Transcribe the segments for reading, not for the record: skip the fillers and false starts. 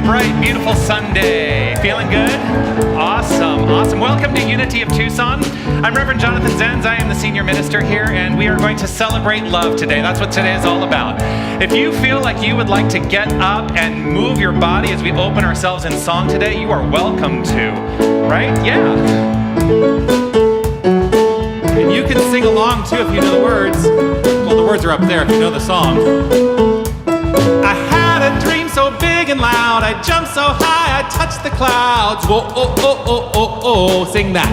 bright, beautiful Sunday. Feeling good? Awesome, awesome. Welcome to Unity of Tucson. I'm Reverend Jonathan Zenz. I am the senior minister here, and we are going to celebrate love today. That's what today is all about. If you feel like you would like to get up and move your body as we open ourselves in song today, you are welcome to, right? Yeah. And you can sing along too if you know the words. Well, the words are up there if you know the song. I had a dream so big and loud, I jumped so high, I touched the clouds. Whoa, oh, oh, oh, oh, oh, sing that.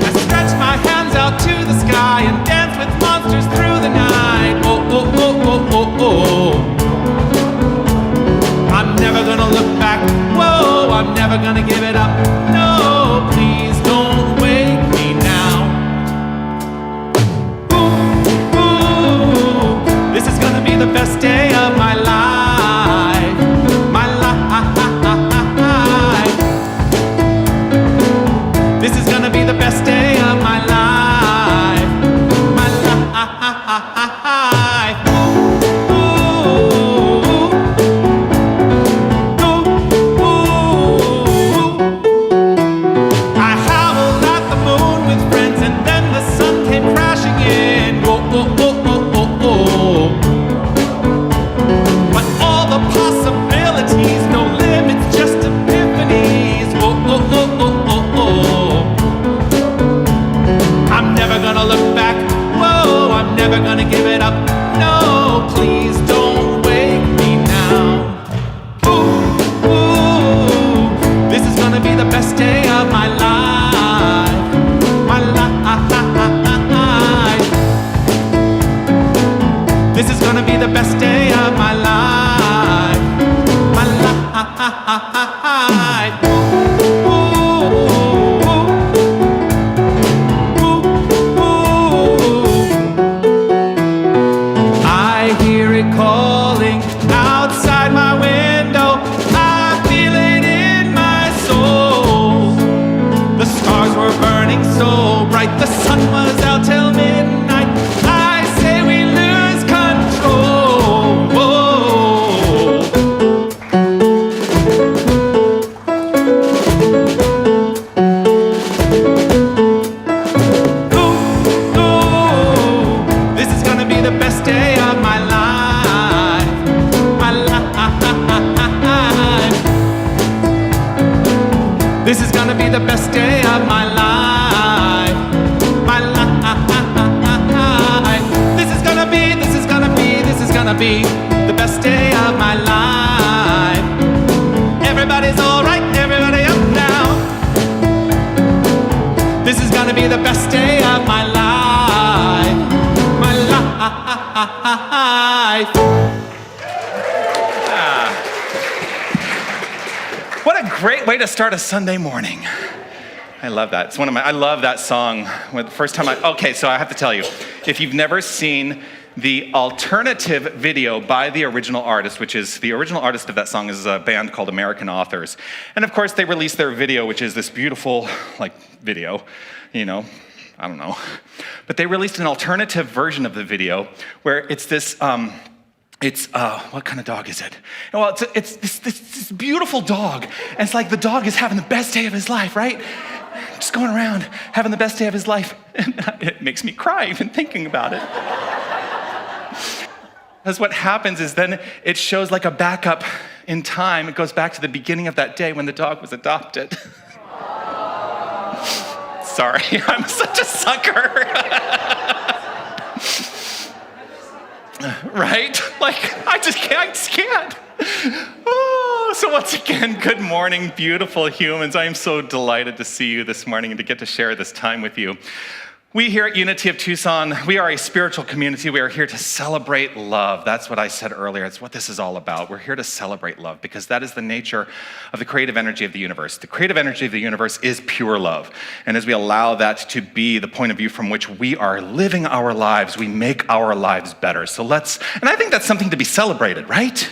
I stretched my hands out to the sky and danced with monsters through the night. Oh, oh, oh, oh, oh, oh. I'm never gonna look back, whoa, I'm never gonna give it up. No, please don't wake me now. Ooh, ooh, this is gonna be the best day of my life. My life. This is gonna be the best day of my life. My life. Ooh, ooh, ooh. I howled at the moon with friends, and then the sun came crashing in. Whoa, oh, oh, oh, oh, oh. But all the possibilities, no limits, just epiphanies. Whoa, oh, oh, oh, oh, oh. I'm never gonna look back. Whoa, I'm never gonna give it up. No, please don't wake me now. Ooh, ooh, this is gonna be the best day of my life. My life. This is gonna be the best day of my life. My life. Ooh, ooh, ooh. I hear it calling outside my window. I feel it in my soul. The stars were burning so bright, the sun was out till midnight. I say we lose control. Whoa. Ooh, ooh, this is gonna be the best day of my life. My life. This is gonna be the best day of my life. My life. This is gonna be the best day of my life. Everybody's alright, everybody up now. This is gonna be the best day of my life. My life. What a great way to start a Sunday morning. I love that. It's I love that song. The first time okay, so I have to tell you, if you've never seen the alternative video by the original artist, which is, the original artist of that song is a band called American Authors. And of course they released their video, which is this beautiful, video, I don't know. But they released an alternative version of the video where it's this, what kind of dog is it? Well, it's this beautiful dog. And it's like the dog is having the best day of his life, right? Just going around having the best day of his life. And it makes me cry even thinking about it. Because what happens is then it shows like a backup in time. It goes back to the beginning of that day when the dog was adopted. Sorry, I'm such a sucker. Right? I just can't. Oh, so once again, good morning, beautiful humans. I am so delighted to see you this morning and to get to share this time with you. We here at Unity of Tucson, we are a spiritual community. We are here to celebrate love. That's what I said earlier. It's what this is all about. We're here to celebrate love because that is the nature of the creative energy of the universe. The creative energy of the universe is pure love. And as we allow that to be the point of view from which we are living our lives, we make our lives better. And I think that's something to be celebrated, right?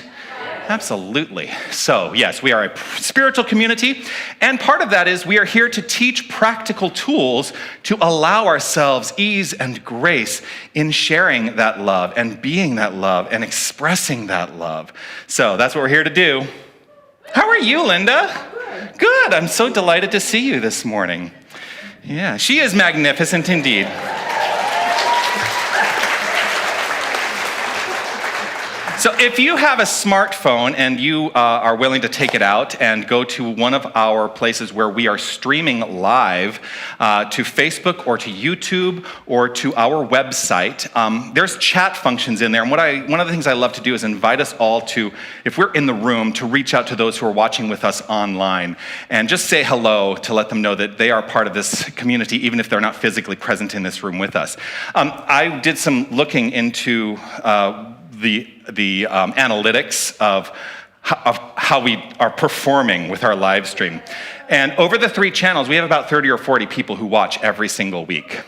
Absolutely. So, yes, we are a spiritual community, and part of that is we are here to teach practical tools to allow ourselves ease and grace in sharing that love and being that love and expressing that love. So, that's what we're here to do. How are you, Linda? Good. I'm so delighted to see you this morning. Yeah, she is magnificent indeed. So if you have a smartphone and you are willing to take it out and go to one of our places where we are streaming live to Facebook or to YouTube or to our website, there's chat functions in there. And one of the things I love to do is invite us all to, if we're in the room, to reach out to those who are watching with us online and just say hello to let them know that they are part of this community, even if they're not physically present in this room with us. I did some looking into the analytics of how we are performing with our live stream. And over the 3 channels, we have about 30 or 40 people who watch every single week.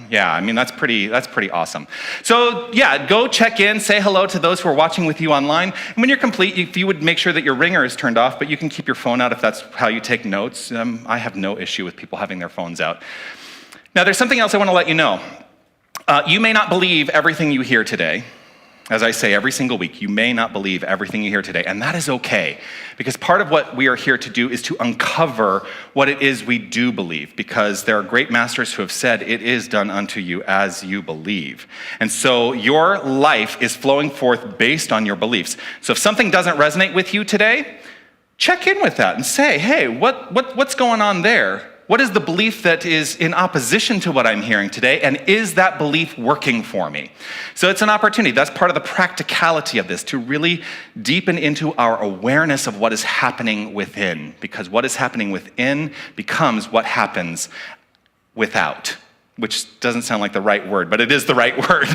Yeah, I mean, that's pretty awesome. So yeah, go check in, say hello to those who are watching with you online. And when you're complete, if you would make sure that your ringer is turned off, but you can keep your phone out if that's how you take notes. I have no issue with people having their phones out. Now, there's something else I want to let you know. You may not believe everything you hear today. As I say every single week, you may not believe everything you hear today, and that is okay, because part of what we are here to do is to uncover what it is we do believe, because there are great masters who have said, it is done unto you as you believe. And so your life is flowing forth based on your beliefs. So if something doesn't resonate with you today, check in with that and say, hey, what's going on there? What is the belief that is in opposition to what I'm hearing today, and is that belief working for me? So it's an opportunity. That's part of the practicality of this, to really deepen into our awareness of what is happening within, because what is happening within becomes what happens without, which doesn't sound like the right word, but it is the right word.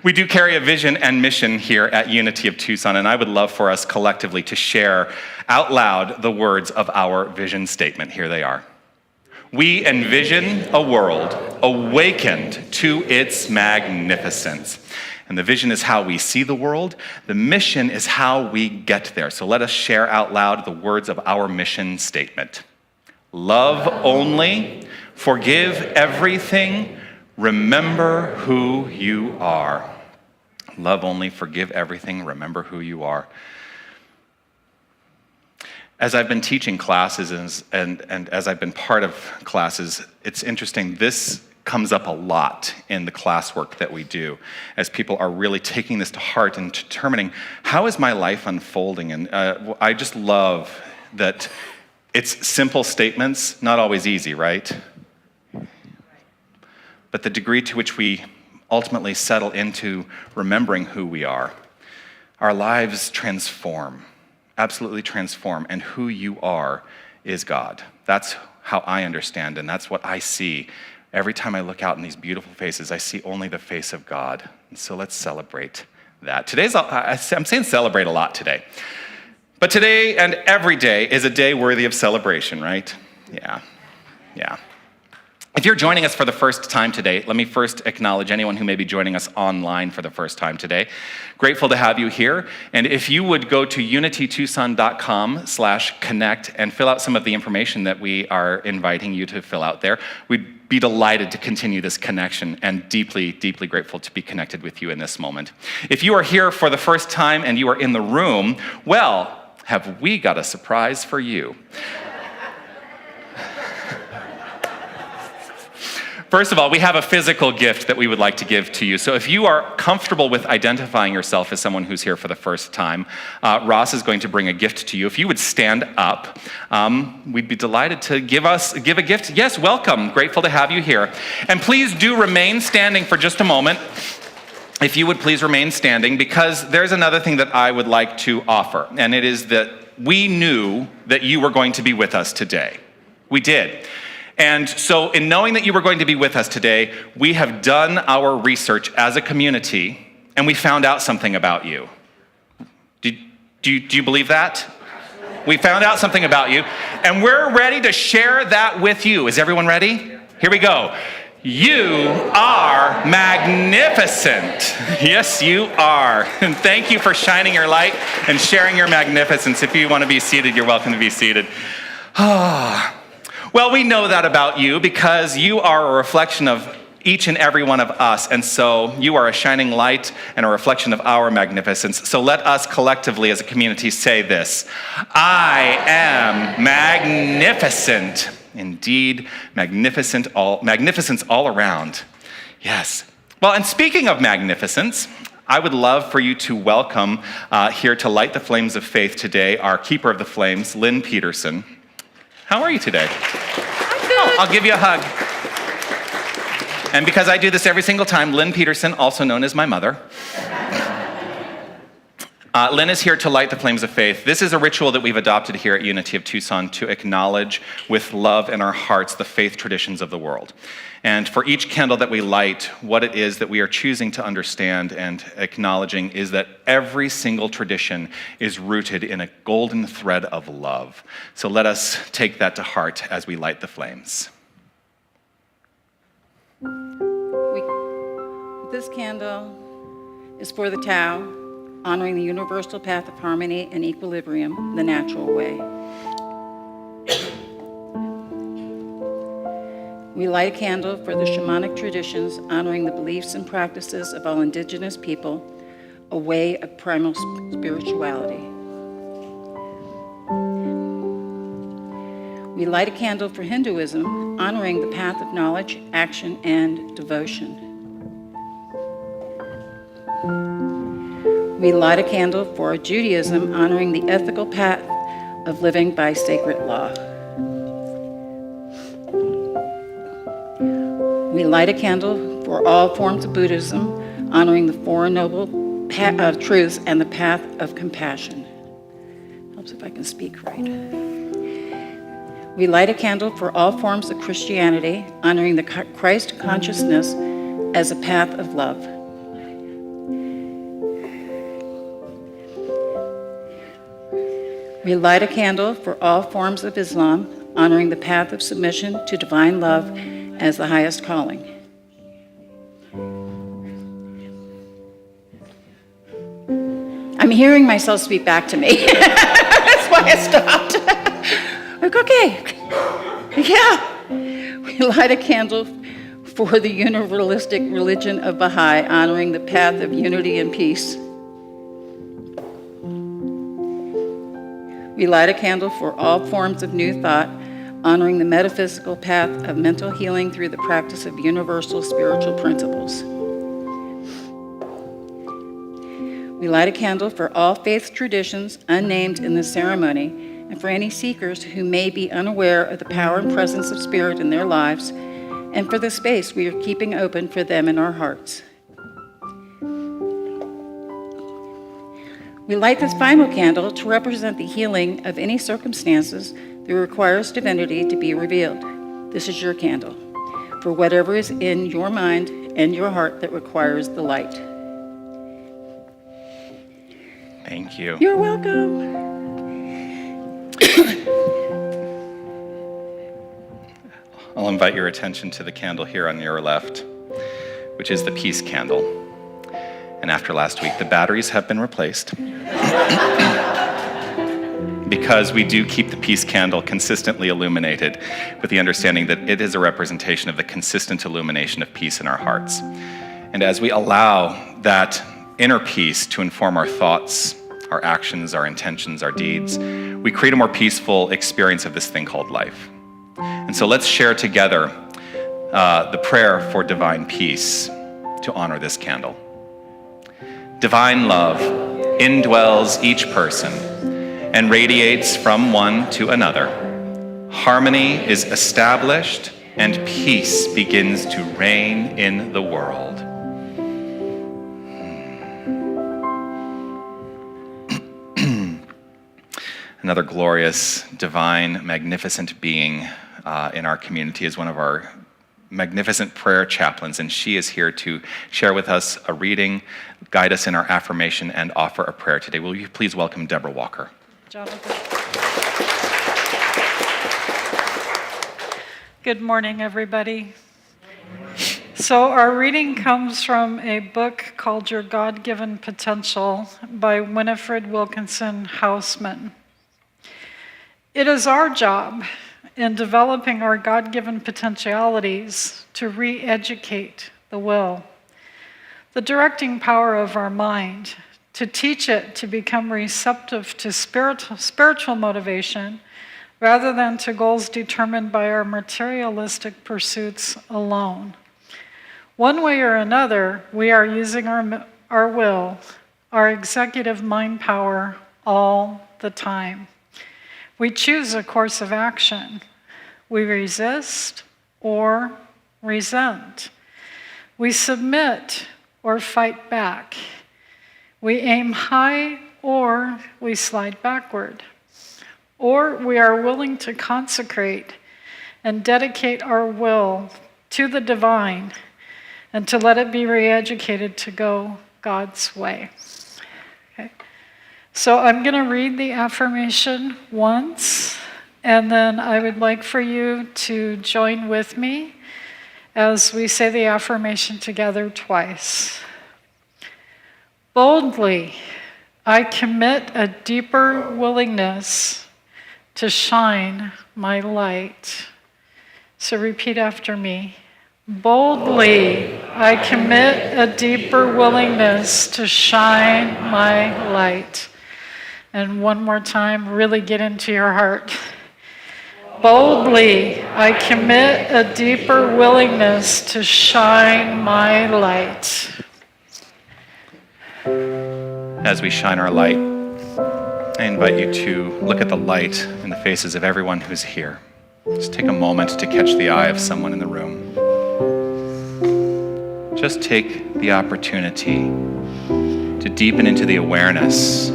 We do carry a vision and mission here at Unity of Tucson, and I would love for us collectively to share out loud the words of our vision statement. Here they are. We envision a world awakened to its magnificence. And the vision is how we see the world. The mission is how we get there. So let us share out loud the words of our mission statement. Love only, forgive everything, remember who you are. Love only, forgive everything, remember who you are. As I've been teaching classes and as I've been part of classes, it's interesting, this comes up a lot in the classwork that we do as people are really taking this to heart and determining, how is my life unfolding? And I just love that it's simple statements, not always easy, right? But the degree to which we ultimately settle into remembering who we are, our lives transform, absolutely transform, and who you are is God. That's how I understand, and that's what I see. Every time I look out in these beautiful faces, I see only the face of God. And so let's celebrate that. I'm saying celebrate a lot today. But today and every day is a day worthy of celebration, right? Yeah. If you're joining us for the first time today, let me first acknowledge anyone who may be joining us online for the first time today. Grateful to have you here. And if you would go to unitytucson.com/connect and fill out some of the information that we are inviting you to fill out there, we'd be delighted to continue this connection and deeply, deeply grateful to be connected with you in this moment. If you are here for the first time and you are in the room, well, have we got a surprise for you. First of all, we have a physical gift that we would like to give to you. So if you are comfortable with identifying yourself as someone who's here for the first time, Ross is going to bring a gift to you. If you would stand up, we'd be delighted to give a gift. Yes, welcome. Grateful to have you here. And please do remain standing for just a moment. If you would please remain standing, because there's another thing that I would like to offer, and it is that we knew that you were going to be with us today. We did. And so in knowing that you were going to be with us today, we have done our research as a community, and we found out something about you. Do you believe that? We found out something about you, and we're ready to share that with you. Is everyone ready? Here we go. You are magnificent. Yes, you are. And thank you for shining your light and sharing your magnificence. If you want to be seated, you're welcome to be seated. Well, we know that about you because you are a reflection of each and every one of us. And so you are a shining light and a reflection of our magnificence. So let us collectively as a community say this: I am magnificent. Indeed, magnificence all around. Yes. Well, and speaking of magnificence, I would love for you to welcome here to light the flames of faith today, our keeper of the flames, Lynn Peterson. How are you today? I'm good. Oh, I'll give you a hug. And because I do this every single time, Lynn Peterson, also known as my mother. Lynn is here to light the flames of faith. This is a ritual that we've adopted here at Unity of Tucson to acknowledge with love in our hearts the faith traditions of the world. And for each candle that we light, what it is that we are choosing to understand and acknowledging is that every single tradition is rooted in a golden thread of love. So let us take that to heart as we light the flames. This candle is for the Tao, honoring the universal path of harmony and equilibrium, the natural way. We light a candle for the shamanic traditions, honoring the beliefs and practices of all indigenous people, a way of primal spirituality. We light a candle for Hinduism, honoring the path of knowledge, action, and devotion. We light a candle for Judaism, honoring the ethical path of living by sacred law. We light a candle for all forms of Buddhism, honoring the Four Noble Truths and the path of compassion. Helps if I can speak right. We light a candle for all forms of Christianity, honoring the Christ consciousness as a path of love. We light a candle for all forms of Islam, honoring the path of submission to divine love as the highest calling. I'm hearing myself speak back to me. That's why I stopped. Like, okay. Yeah. We light a candle for the universalistic religion of Baha'i, honoring the path of unity and peace. We light a candle for all forms of new thought, honoring the metaphysical path of mental healing through the practice of universal spiritual principles. We light a candle for all faith traditions unnamed in this ceremony, and for any seekers who may be unaware of the power and presence of spirit in their lives, and for the space we are keeping open for them in our hearts. We light this final candle to represent the healing of any circumstances that requires divinity to be revealed. This is your candle for whatever is in your mind and your heart that requires the light. Thank you. You're welcome. I'll invite your attention to the candle here on your left, which is the peace candle. And after last week, the batteries have been replaced because we do keep the peace candle consistently illuminated with the understanding that it is a representation of the consistent illumination of peace in our hearts. And as we allow that inner peace to inform our thoughts, our actions, our intentions, our deeds, we create a more peaceful experience of this thing called life. And so let's share together the prayer for divine peace to honor this candle. Divine love indwells each person and radiates from one to another. Harmony is established and peace begins to reign in the world. Another glorious, divine, magnificent being in our community is one of our magnificent prayer chaplains, and she is here to share with us a reading, guide us in our affirmation, and offer a prayer today. Will you please welcome Deborah Walker? Jonathan. Good morning, everybody. So our reading comes from a book called Your God-Given Potential by Winifred Wilkinson Hausman. It is our job in developing our God-given potentialities to re-educate the will, the directing power of our mind, to teach it to become receptive to spiritual motivation rather than to goals determined by our materialistic pursuits alone. One way or another, we are using our will, our executive mind power, all the time. We choose a course of action. We resist or resent. We submit or fight back. We aim high or we slide backward. Or we are willing to consecrate and dedicate our will to the divine and to let it be re-educated to go God's way. Okay. So I'm going to read the affirmation once, and then I would like for you to join with me as we say the affirmation together twice. Boldly, I commit a deeper willingness to shine my light. So repeat after me. Boldly, I commit a deeper willingness to shine my light. And one more time, really get into your heart. Boldly, I commit a deeper willingness to shine my light. As we shine our light, I invite you to look at the light in the faces of everyone who's here. Just take a moment to catch the eye of someone in the room. Just take the opportunity to deepen into the awareness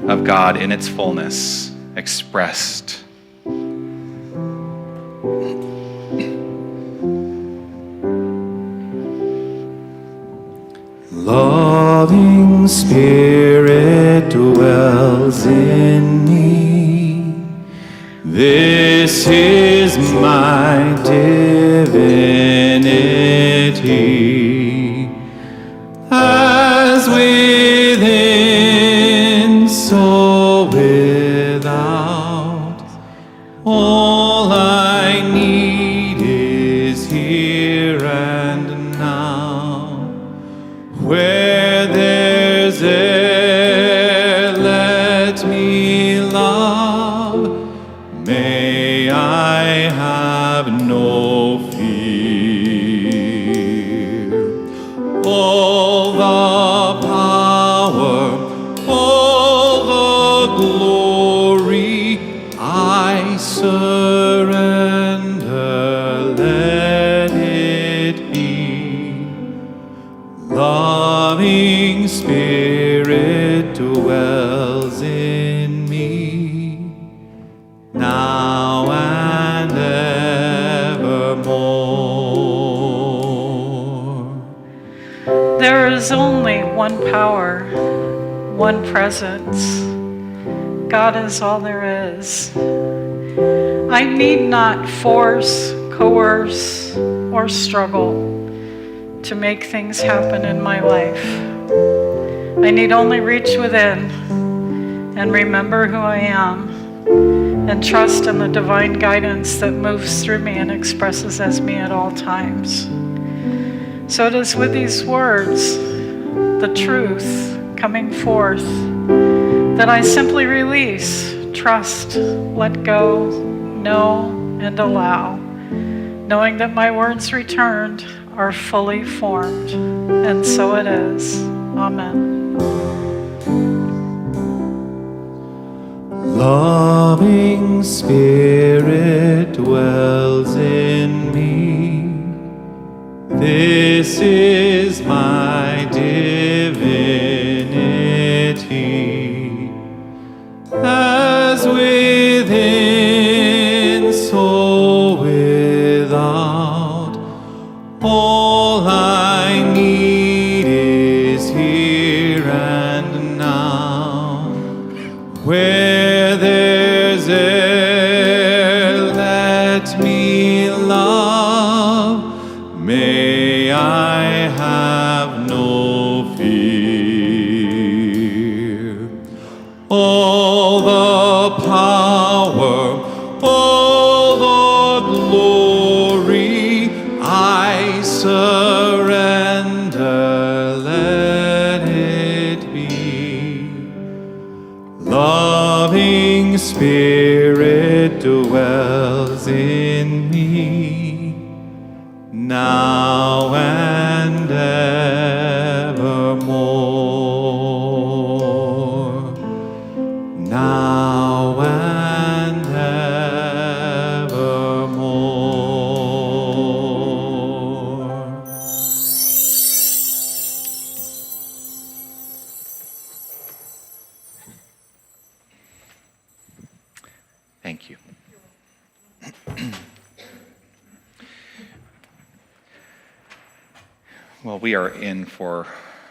of God in its fullness, expressed. Loving Spirit dwells in me. This is my divinity. As within, so without. All I need is here and now. Where there's air, let me love. May I have no fear. All the power, all the glory, I surrender. Let it be. Loving Spirit dwells in me, now and evermore. There is only one power, one presence. God is all there is. I need not force, coerce, or struggle to make things happen in my life. I need only reach within and remember who I am and trust in the divine guidance that moves through me and expresses as me at all times. So it is with these words, the truth coming forth, that I simply release, trust, let go, know, and allow, knowing that my words returned are fully formed, and so it is. Amen. Loving Spirit dwells in me. This is my divinity. As within, so without. All I need is here and now. Where there's air, let me all the power, all the glory, I surrender, let it be. Loving Spirit dwells in me, now and evermore. Now and evermore. Thank you. Well, we are in for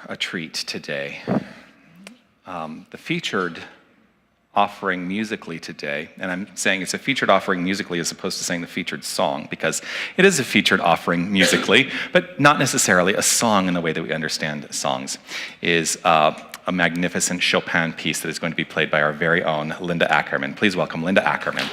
a treat today. The featured offering musically today, and I'm saying it's a featured offering musically as opposed to saying the featured song, because it is a featured offering musically, but not necessarily a song in the way that we understand songs, is a magnificent Chopin piece that is going to be played by our very own Linda Ackerman. Please welcome Linda Ackerman.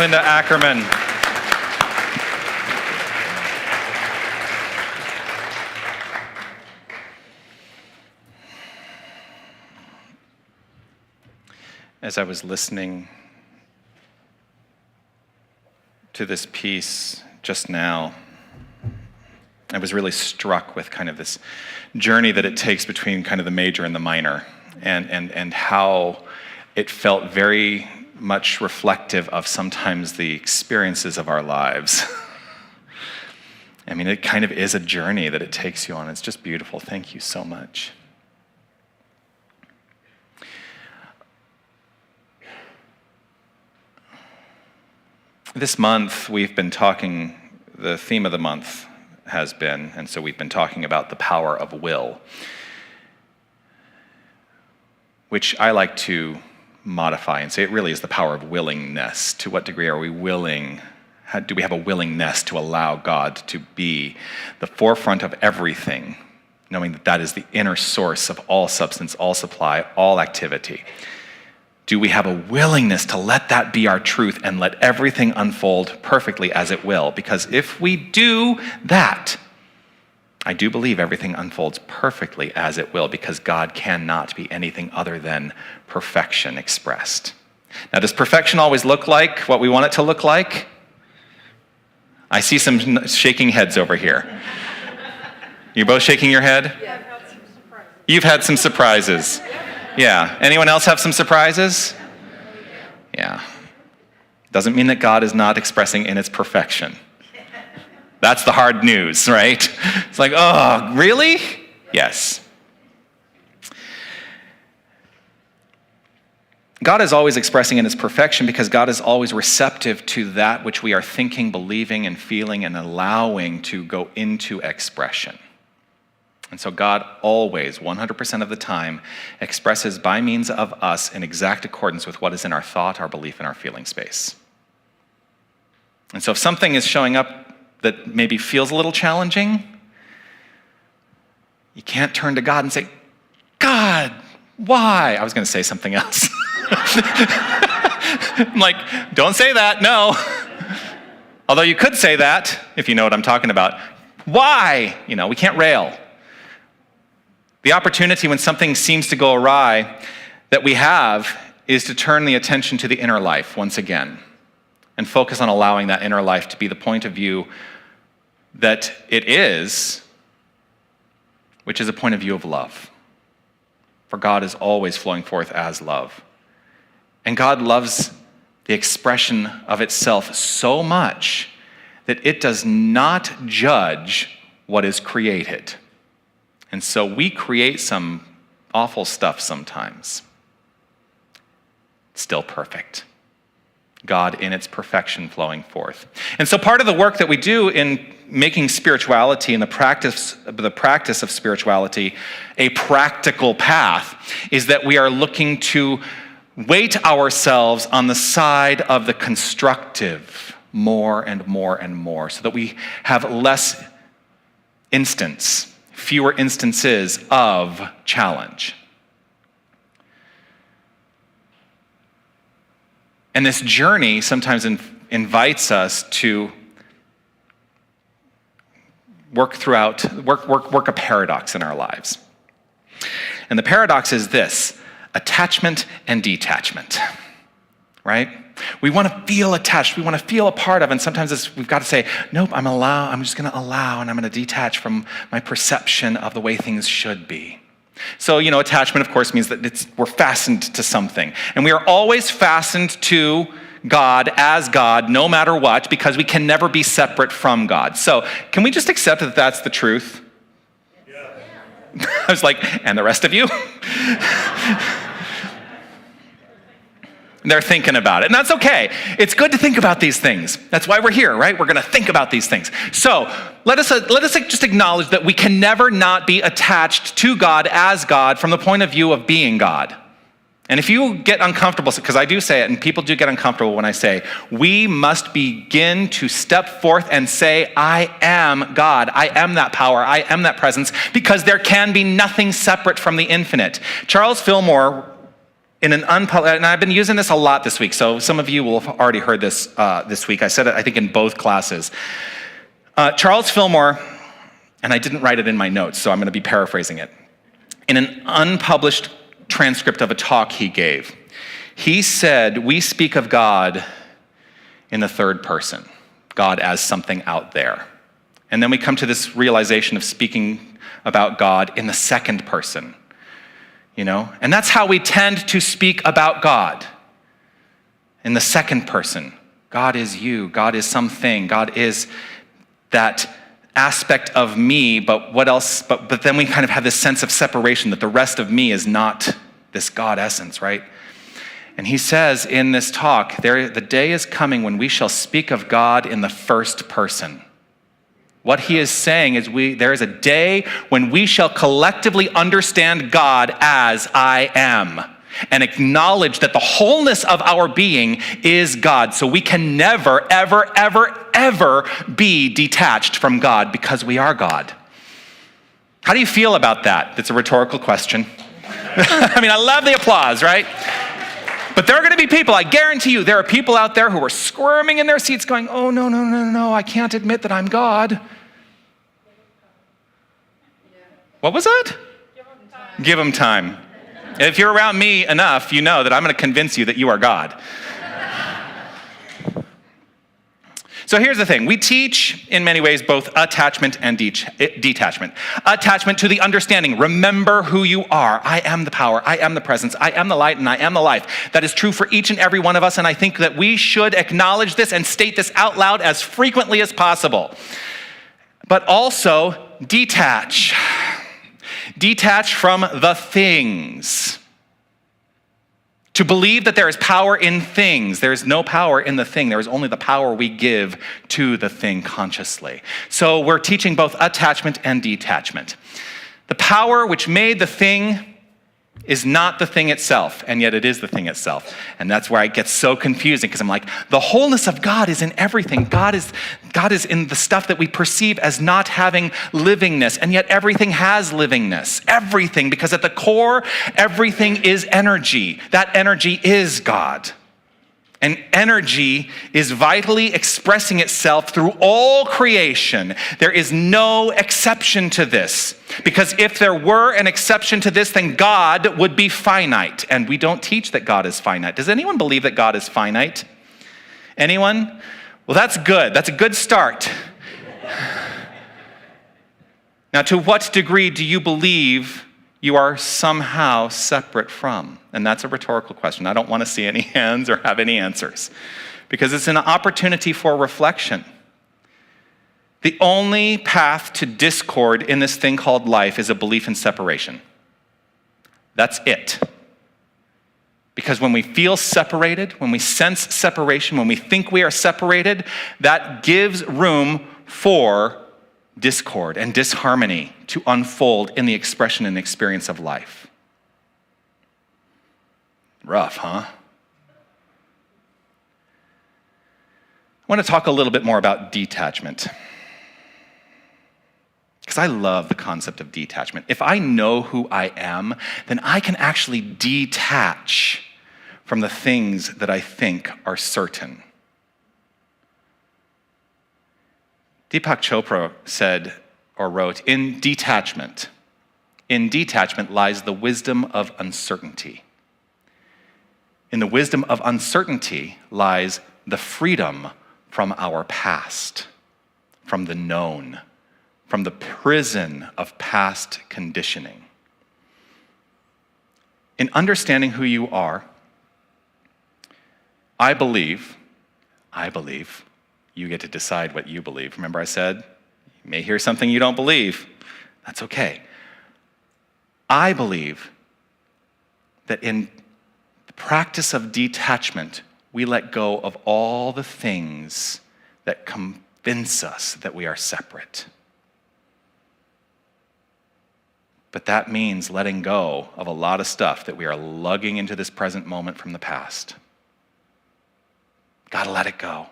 Linda Ackerman. As I was listening to this piece just now, I was really struck with kind of this journey that it takes between kind of the major and the minor, and how it felt very much reflective of sometimes the experiences of our lives. I mean, it kind of is a journey that it takes you on. It's just beautiful. Thank you so much. This month, we've been talking, the theme of the month has been, and so we've been talking about the power of will, which I like to modify and say it really is the power of willingness. To what degree are we willing? Do we have a willingness to allow God to be the forefront of everything, knowing that that is the inner source of all substance, all supply, all activity? Do we have a willingness to let that be our truth and let everything unfold perfectly as it will? Because if we do that, I do believe everything unfolds perfectly as it will, because God cannot be anything other than perfection expressed. Now, does perfection always look like what we want it to look like? I see some shaking heads over here. You both shaking your head? Yeah, I've had some surprises. You've had some surprises. Yeah. Anyone else have some surprises? Yeah. Doesn't mean that God is not expressing in its perfection. That's the hard news, right? It's like, oh, really? Yes. God is always expressing in its perfection because God is always receptive to that which we are thinking, believing, and feeling and allowing to go into expression. And so God always, 100% of the time, expresses by means of us in exact accordance with what is in our thought, our belief, and our feeling space. And so if something is showing up that maybe feels a little challenging, you can't turn to God and say, God, why? I was going to say something else. I'm like, don't say that, no. Although you could say that, if you know what I'm talking about. Why? We can't rail. The opportunity when something seems to go awry that we have is to turn the attention to the inner life once again and focus on allowing that inner life to be the point of view that it is, which is a point of view of love. For God is always flowing forth as love. And God loves the expression of itself so much that it does not judge what is created. And so we create some awful stuff sometimes. Still perfect. God in its perfection flowing forth. And so part of the work that we do in making spirituality and the practice of spirituality a practical path is that we are looking to weight ourselves on the side of the constructive more and more and more, so that we have fewer instances of challenge. And this journey sometimes invites us to work a paradox in our lives. And the paradox is this: attachment and detachment, right? We want to feel attached. We want to feel a part of, and sometimes we've got to say, nope, I'm just going to allow, and I'm going to detach from my perception of the way things should be. So, attachment, of course, means that we're fastened to something. And we are always fastened to God as God, no matter what, because we can never be separate from God. So, can we just accept that that's the truth? Yeah. I was like, and the rest of you? They're thinking about it, and that's okay. It's good to think about these things. That's why we're here, right? We're going to think about these things. So let us just acknowledge that we can never not be attached to God as God from the point of view of being God. And if you get uncomfortable, because I do say it, and people do get uncomfortable when I say, we must begin to step forth and say, I am God. I am that power. I am that presence, because there can be nothing separate from the infinite. Charles Fillmore and I've been using this a lot this week, so some of you will have already heard this this week. I said it, I think, in both classes. Charles Fillmore, and I didn't write it in my notes, so I'm going to be paraphrasing it. In an unpublished transcript of a talk he gave, he said, we speak of God in the third person, God as something out there. And then we come to this realization of speaking about God in the second person, you know? And that's how we tend to speak about God, in the second person. God is you, God is something, God is that aspect of me, but what else? But then we kind of have this sense of separation that the rest of me is not this God essence, right? And he says in this talk, the day is coming when we shall speak of God in the first person. What he is saying is there is a day when we shall collectively understand God as I am and acknowledge that the wholeness of our being is God. So we can never, ever, ever, ever be detached from God because we are God. How do you feel about that? That's a rhetorical question. I mean, I love the applause, right? But there are going to be people, I guarantee you, there are people out there who are squirming in their seats going, oh, no, I can't admit that I'm God. What was that? Give him time. If you're around me enough, you know that I'm going to convince you that you are God. So here's the thing. We teach, in many ways, both attachment and detachment. Attachment to the understanding. Remember who you are. I am the power. I am the presence. I am the light, and I am the life. That is true for each and every one of us, and I think that we should acknowledge this and state this out loud as frequently as possible. But also, detach. Detach from the things. To believe that there is power in things. There is no power in the thing. There is only the power we give to the thing consciously. So we're teaching both attachment and detachment. The power which made the thing is not the thing itself, and yet it is the thing itself. And that's where it gets so confusing, because I'm like, the wholeness of God is in everything. God is in the stuff that we perceive as not having livingness, and yet everything has livingness. Everything, because at the core, everything is energy. That energy is God. And energy is vitally expressing itself through all creation. There is no exception to this. Because if there were an exception to this, then God would be finite. And we don't teach that God is finite. Does anyone believe that God is finite? Anyone? Well, that's good. That's a good start. Now, to what degree do you believe you are somehow separate from? And that's a rhetorical question. I don't want to see any hands or have any answers, because it's an opportunity for reflection. The only path to discord in this thing called life is a belief in separation. That's it. Because when we feel separated, when we sense separation, when we think we are separated, that gives room for discord and disharmony to unfold in the expression and experience of life. Rough, huh? I want to talk a little bit more about detachment, because I love the concept of detachment. If I know who I am, then I can actually detach from the things that I think are certain. Deepak Chopra said or wrote, in detachment lies the wisdom of uncertainty. In the wisdom of uncertainty lies the freedom from our past, from the known, from the prison of past conditioning. In understanding who you are, I believe you get to decide what you believe. Remember I said, you may hear something you don't believe. That's okay. I believe that in the practice of detachment, we let go of all the things that convince us that we are separate. But that means letting go of a lot of stuff that we are lugging into this present moment from the past. Gotta let it go.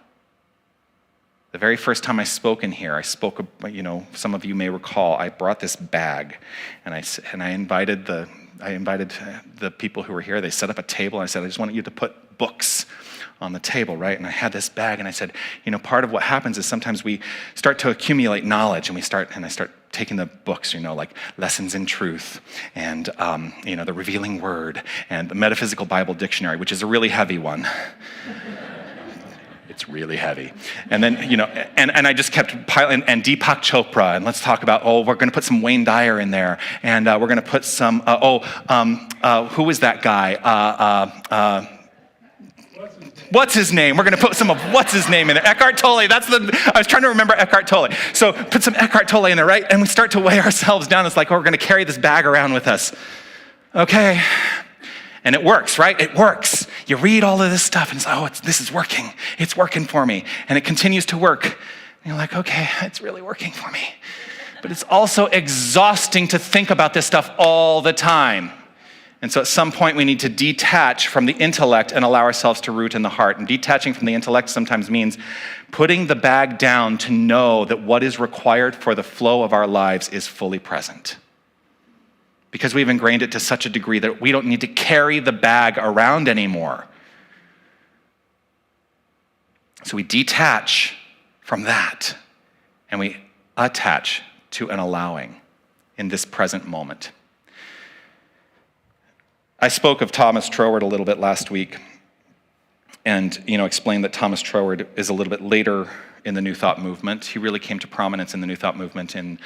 The very first time I spoke in here, some of you may recall, I brought this bag, and I invited the I invited the people who were here. They set up a table. I said, I just want you to put books on the table, right? And I had this bag, and I said, part of what happens is sometimes we start to accumulate knowledge, and I start taking the books, like Lessons in Truth, and the Revealing Word, and the Metaphysical Bible Dictionary, which is a really heavy one. It's really heavy. And then, and I just kept piling, and Deepak Chopra, and let's talk about, we're going to put some Wayne Dyer in there, and we're going to put some, who is that guy? What's his name? We're going to put some of what's his name in there. Eckhart Tolle. I was trying to remember Eckhart Tolle. So put some Eckhart Tolle in there, right? And we start to weigh ourselves down. It's like, we're going to carry this bag around with us. Okay. And it works, right? It works. You read all of this stuff and it's like, this is working. It's working for me. And it continues to work. And you're like, okay, it's really working for me. But it's also exhausting to think about this stuff all the time. And so at some point we need to detach from the intellect and allow ourselves to root in the heart. And detaching from the intellect sometimes means putting the bag down to know that what is required for the flow of our lives is fully present. Because we've ingrained it to such a degree that we don't need to carry the bag around anymore. So we detach from that and we attach to an allowing in this present moment. I spoke of Thomas Troward a little bit last week and, explained that Thomas Troward is a little bit later in the New Thought movement. He really came to prominence in the New Thought movement in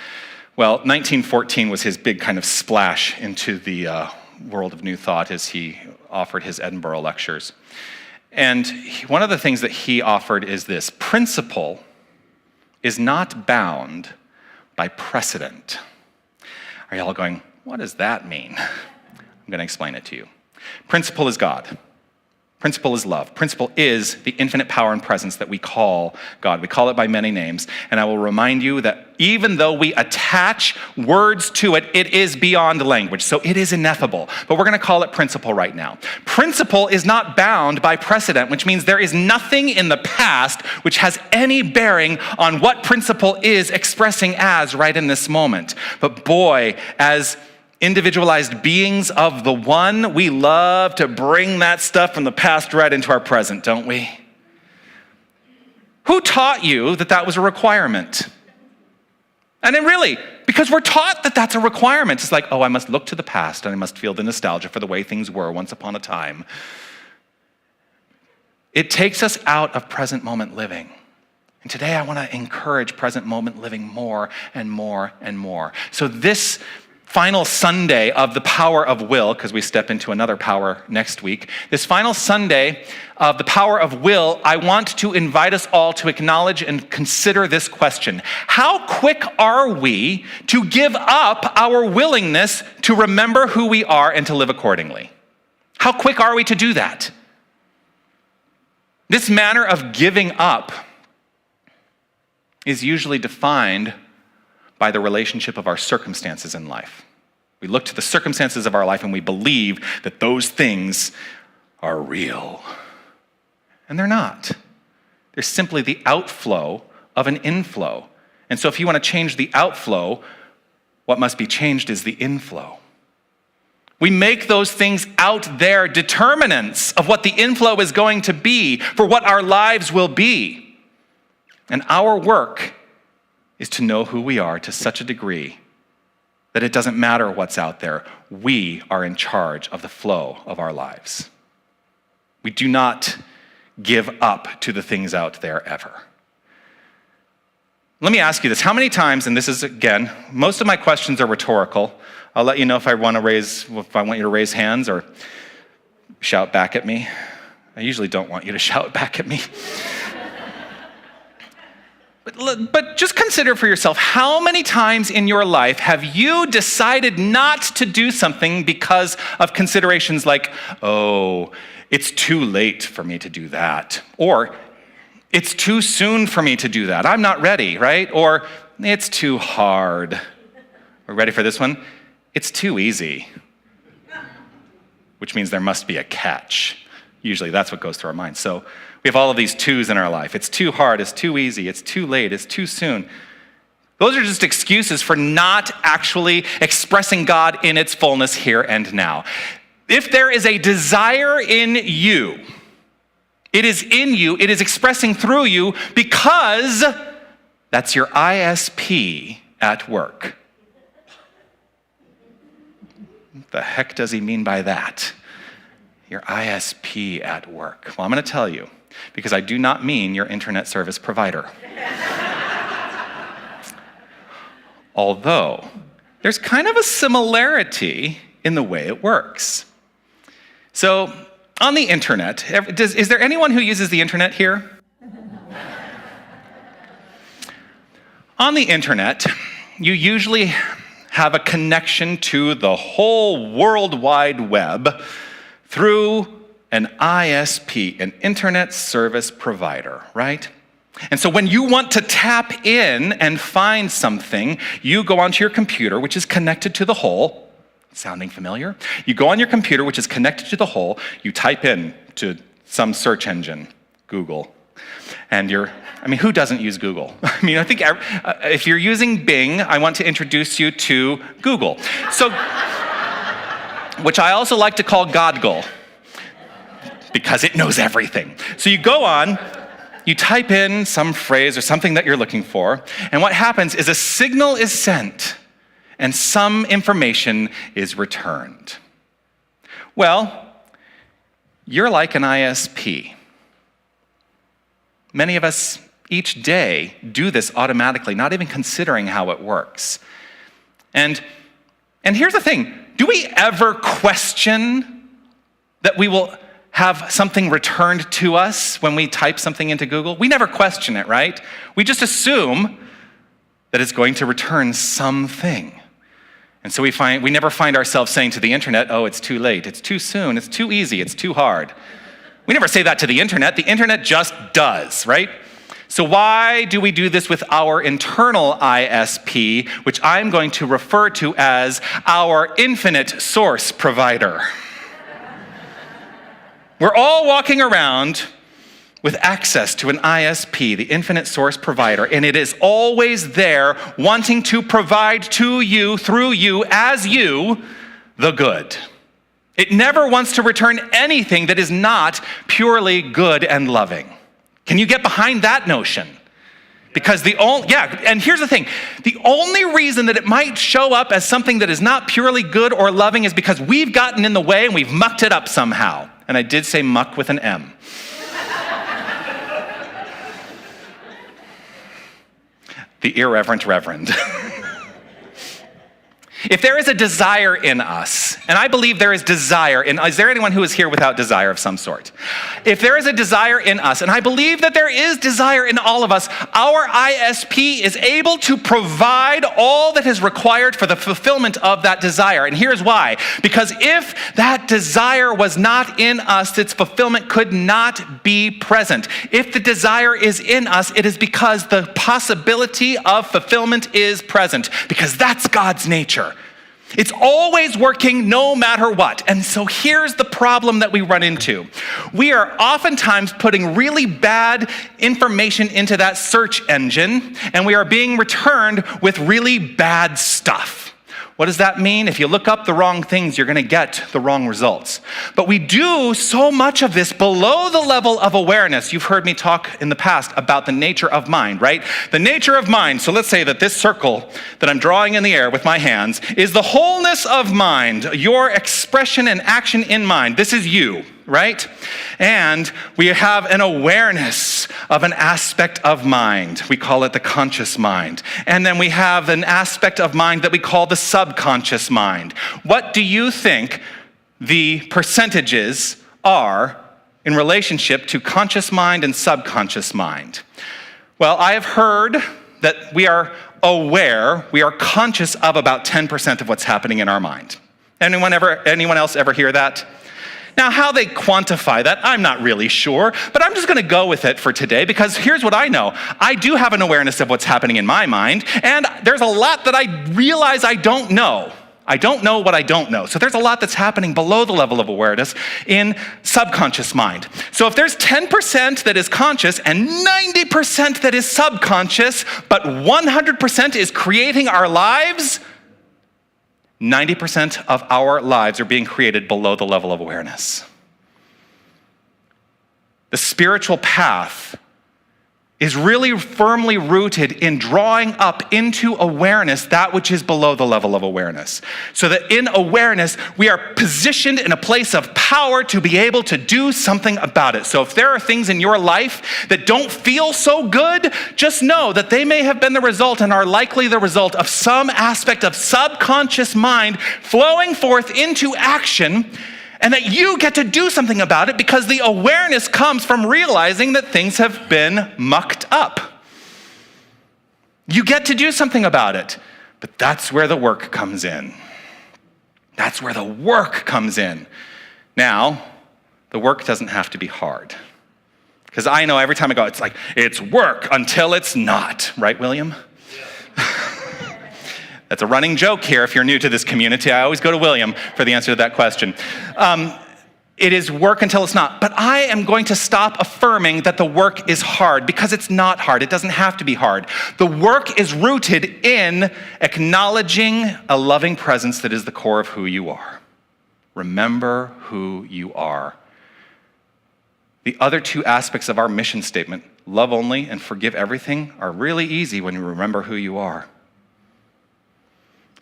1914 was his big kind of splash into the world of New Thought as he offered his Edinburgh lectures. And one of the things that he offered is this: principle is not bound by precedent. Are y'all going, what does that mean? I'm going to explain it to you. Principle is God. Principle is love. Principle is the infinite power and presence that we call God. We call it by many names. And I will remind you that even though we attach words to it, it is beyond language. So it is ineffable. But we're going to call it principle right now. Principle is not bound by precedent, which means there is nothing in the past which has any bearing on what principle is expressing as right in this moment. But boy, as individualized beings of the one, we love to bring that stuff from the past right into our present, don't we? Who taught you that that was a requirement? And then really, because we're taught that that's a requirement. It's like, I must look to the past and I must feel the nostalgia for the way things were once upon a time. It takes us out of present moment living. And today I want to encourage present moment living more and more and more. So this final Sunday of the power of will, because we step into another power next week, this final Sunday of the power of will, I want to invite us all to acknowledge and consider this question. How quick are we to give up our willingness to remember who we are and to live accordingly? How quick are we to do that? This manner of giving up is usually defined by the relationship of our circumstances in life. We look to the circumstances of our life and we believe that those things are real. And they're not. They're simply the outflow of an inflow. And so if you want to change the outflow, what must be changed is the inflow. We make those things out there determinants of what the inflow is going to be, for what our lives will be. And our work is to know who we are to such a degree that it doesn't matter what's out there. We are in charge of the flow of our lives. We do not give up to the things out there ever. Let me ask you this. How many times, and this is, again, most of my questions are rhetorical. I'll let you know if I want you to raise hands or shout back at me. I usually don't want you to shout back at me. But just consider for yourself, how many times in your life have you decided not to do something because of considerations like, it's too late for me to do that, or it's too soon for me to do that, I'm not ready, right? Or it's too hard. We're ready for this one? It's too easy, which means there must be a catch. Usually that's what goes through our minds. So we have all of these twos in our life. It's too hard, it's too easy, it's too late, it's too soon. Those are just excuses for not actually expressing God in its fullness here and now. If there is a desire in you, it is in you, it is expressing through you because that's your ISP at work. What the heck does he mean by that? Your ISP at work. Well, I'm going to tell you, because I do not mean your internet service provider. Although, there's kind of a similarity in the way it works. So, on the internet, is there anyone who uses the internet here? On the internet, you usually have a connection to the whole World Wide Web through an ISP, an internet service provider, right? And so when you want to tap in and find something, you go onto your computer, which is connected to the whole. Sounding familiar? You go on your computer, which is connected to the whole, you type in to some search engine, Google, and who doesn't use Google? I think if you're using Bing, I want to introduce you to Google. So, which I also like to call Godgle, because it knows everything. So you go on, you type in some phrase or something that you're looking for, and what happens is a signal is sent and some information is returned. Well, you're like an ISP. Many of us each day do this automatically, not even considering how it works. And here's the thing, do we ever question that we will have something returned to us when we type something into Google? We never question it, right? We just assume that it's going to return something. And so we never find ourselves saying to the internet, oh, it's too late, it's too soon, it's too easy, it's too hard. We never say that to the internet just does, right? So why do we do this with our internal ISP, which I'm going to refer to as our infinite source provider? We're all walking around with access to an ISP, the infinite source provider, and it is always there wanting to provide to you, through you, as you, the good. It never wants to return anything that is not purely good and loving. Can you get behind that notion? Because and here's the thing, the only reason that it might show up as something that is not purely good or loving is because we've gotten in the way and we've mucked it up somehow. And I did say muck with an M. The irreverent reverend. If there is a desire in us, and I believe there is desire is there anyone who is here without desire of some sort? If there is a desire in us, and I believe that there is desire in all of us, our ISP is able to provide all that is required for the fulfillment of that desire. And here's why. Because if that desire was not in us, its fulfillment could not be present. If the desire is in us, it is because the possibility of fulfillment is present, because that's God's nature. It's always working no matter what. And so here's the problem that we run into. We are oftentimes putting really bad information into that search engine, and we are being returned with really bad stuff. What does that mean? If you look up the wrong things, you're going to get the wrong results. But we do so much of this below the level of awareness. You've heard me talk in the past about the nature of mind, right? The nature of mind. So let's say that this circle that I'm drawing in the air with my hands is the wholeness of mind, your expression and action in mind. This is you, right? And we have an awareness of an aspect of mind. We call it the conscious mind. And then we have an aspect of mind that we call the subconscious mind. What do you think the percentages are in relationship to conscious mind and subconscious mind? Well, I have heard that we are aware, we are conscious of about 10% of what's happening in our mind. Anyone else ever hear that? Now, how they quantify that, I'm not really sure, but I'm just going to go with it for today because here's what I know. I do have an awareness of what's happening in my mind, and there's a lot that I realize I don't know. I don't know what I don't know. So there's a lot that's happening below the level of awareness in subconscious mind. So if there's 10% that is conscious and 90% that is subconscious, but 100% is creating our lives, 90% of our lives are being created below the level of awareness. The spiritual path is really firmly rooted in drawing up into awareness that which is below the level of awareness. So that in awareness, we are positioned in a place of power to be able to do something about it. So if there are things in your life that don't feel so good, just know that they may have been the result and are likely the result of some aspect of subconscious mind flowing forth into action, and that you get to do something about it because the awareness comes from realizing that things have been mucked up. You get to do something about it, but that's where the work comes in. That's where the work comes in. Now, the work doesn't have to be hard. Because I know every time I go, it's like, it's work until it's not. Right, William? That's a running joke here if you're new to this community. I always go to William for the answer to that question. It is work until it's not. But I am going to stop affirming that the work is hard because it's not hard. It doesn't have to be hard. The work is rooted in acknowledging a loving presence that is the core of who you are. Remember who you are. The other two aspects of our mission statement, love only and forgive everything, are really easy when you remember who you are.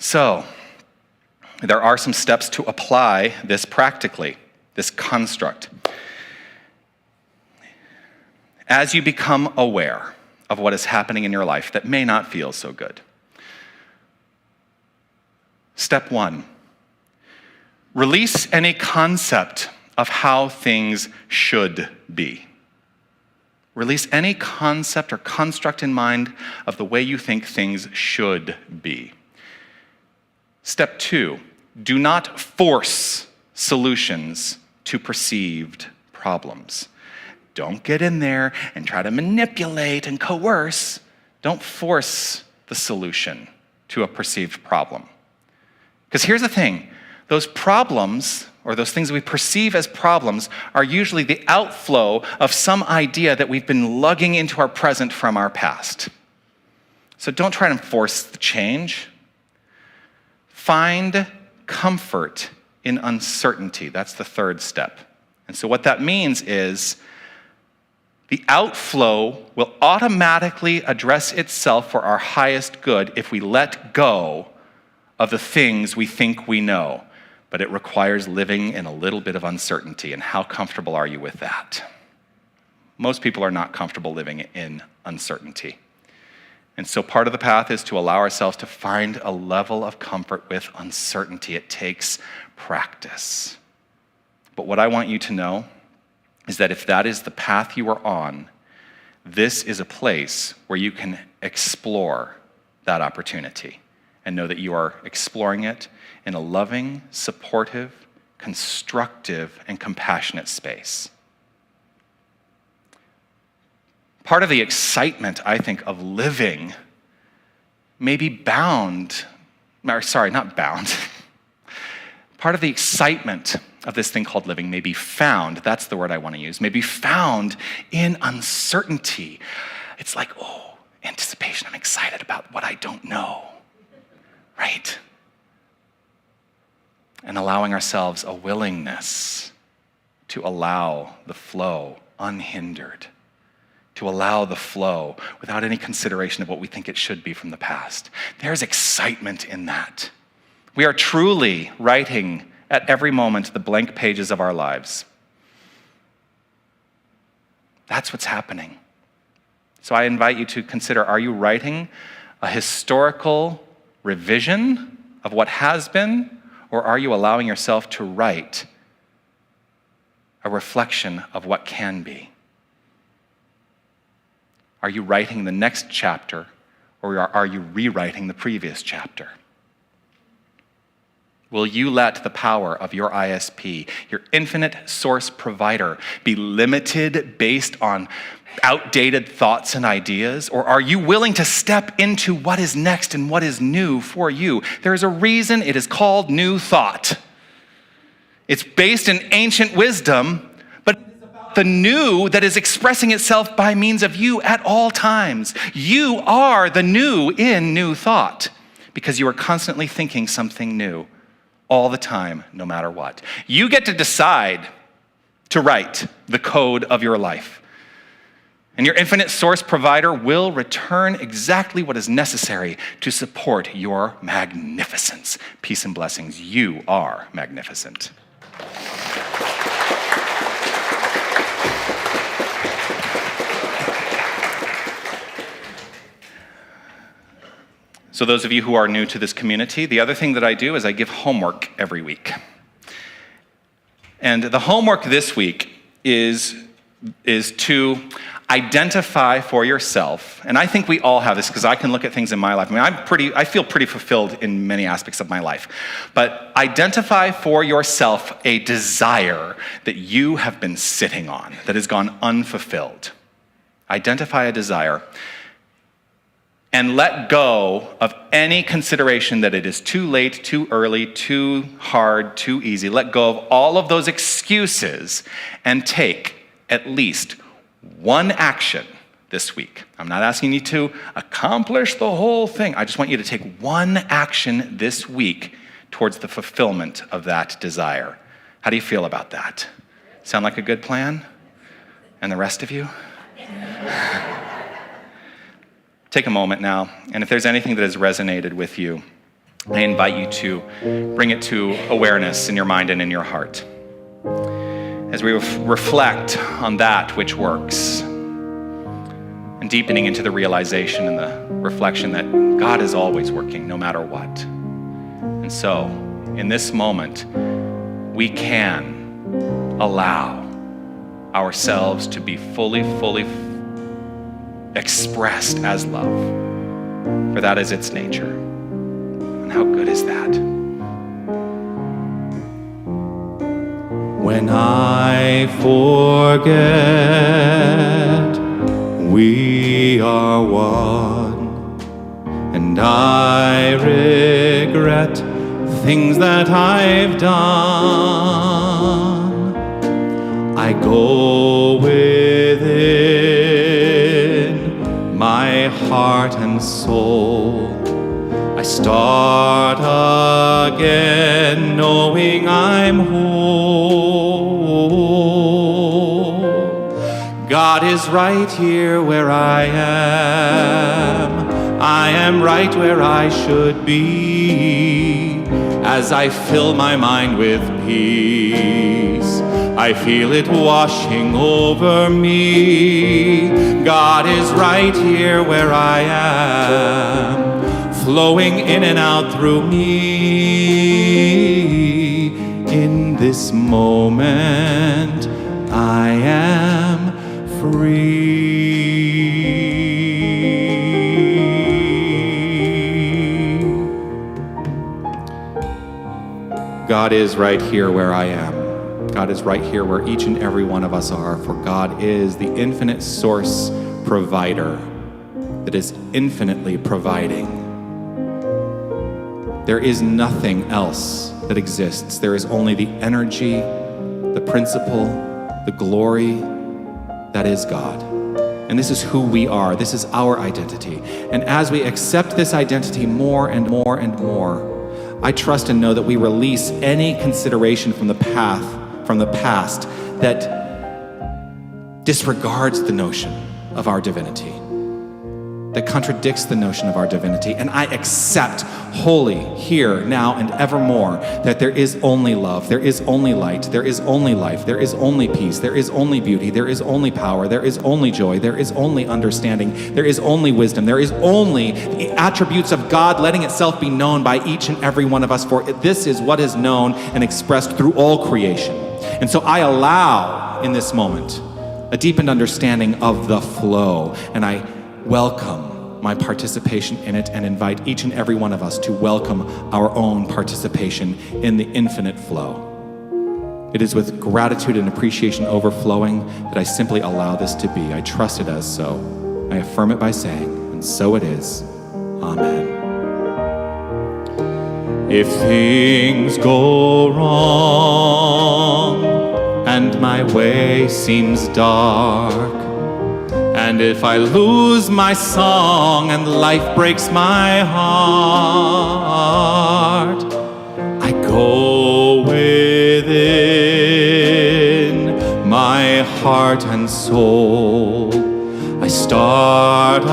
So, there are some steps to apply this practically, this construct. As you become aware of what is happening in your life that may not feel so good. Step 1, release any concept of how things should be. Release any concept or construct in mind of the way you think things should be. Step 2, do not force solutions to perceived problems. Don't get in there and try to manipulate and coerce. Don't force the solution to a perceived problem. Because here's the thing, those problems, or those things we perceive as problems, are usually the outflow of some idea that we've been lugging into our present from our past. So don't try to force the change. Find comfort in uncertainty. That's the third step. And so what that means is the outflow will automatically address itself for our highest good if we let go of the things we think we know. But it requires living in a little bit of uncertainty. And how comfortable are you with that? Most people are not comfortable living in uncertainty. And so part of the path is to allow ourselves to find a level of comfort with uncertainty. It takes practice. But what I want you to know is that if that is the path you are on, this is a place where you can explore that opportunity and know that you are exploring it in a loving, supportive, constructive, and compassionate space. Part of the excitement, I think, of living may be bound, or sorry, not bound. Part of the excitement of this thing called living may be found, that's the word I want to use, may be found in uncertainty. It's like, oh, anticipation, I'm excited about what I don't know, right? And allowing ourselves a willingness to allow the flow unhindered, to allow the flow without any consideration of what we think it should be from the past. There's excitement in that. We are truly writing at every moment the blank pages of our lives. That's what's happening. So I invite you to consider, are you writing a historical revision of what has been, or are you allowing yourself to write a reflection of what can be? Are you writing the next chapter, or are you rewriting the previous chapter? Will you let the power of your ISP, your infinite source provider, be limited based on outdated thoughts and ideas? Or are you willing to step into what is next and what is new for you? There is a reason it is called new thought. It's based in ancient wisdom, but it's about the new that is expressing itself by means of you at all times. You are the new in new thought because you are constantly thinking something new all the time, no matter what. You get to decide to write the code of your life. And your infinite source provider will return exactly what is necessary to support your magnificence. Peace and blessings. You are magnificent. So those of you who are new to this community, the other thing that I do is I give homework every week. And the homework this week is to identify for yourself, and I think we all have this because I can look at things in my life. I mean, I feel pretty fulfilled in many aspects of my life. But identify for yourself a desire that you have been sitting on that has gone unfulfilled. Identify a desire. And let go of any consideration that it is too late, too early, too hard, too easy. Let go of all of those excuses and take at least one action this week. I'm not asking you to accomplish the whole thing. I just want you to take one action this week towards the fulfillment of that desire. How do you feel about that? Sound like a good plan? And the rest of you? Take a moment now, and if there's anything that has resonated with you, I invite you to bring it to awareness in your mind and in your heart. As we reflect on that which works, and deepening into the realization and the reflection that God is always working, no matter what. And so, in this moment, we can allow ourselves to be fully expressed as love, for that is its nature. And how good is that? When I forget we are one, and I regret things that I've done, I go within my heart and soul. I start again knowing I'm whole. God is right here where I am. I am right where I should be. As I fill my mind with peace, I feel it washing over me. God is right here where I am, flowing in and out through me. In this moment, I am free. God is right here where I am. God is right here where each and every one of us are, for God is the infinite source provider that is infinitely providing. There is nothing else that exists. There is only the energy, the principle, the glory that is God. And this is who we are. This is our identity. And as we accept this identity more and more and more, I trust and know that we release any consideration from the past that disregards the notion of our divinity, that contradicts the notion of our divinity. And I accept wholly, here, now, and evermore, that there is only love, there is only light, there is only life, there is only peace, there is only beauty, there is only power, there is only joy, there is only understanding, there is only wisdom, there is only the attributes of God letting itself be known by each and every one of us, for this is what is known and expressed through all creation. And so I allow, in this moment, a deepened understanding of the flow, and I welcome my participation in it and invite each and every one of us to welcome our own participation in the infinite flow. It is with gratitude and appreciation overflowing that I simply allow this to be. I trust it as so. I affirm it by saying, and so it is. Amen. If things go wrong and my way seems dark, and if I lose my song and life breaks my heart, I go within my heart and soul. I start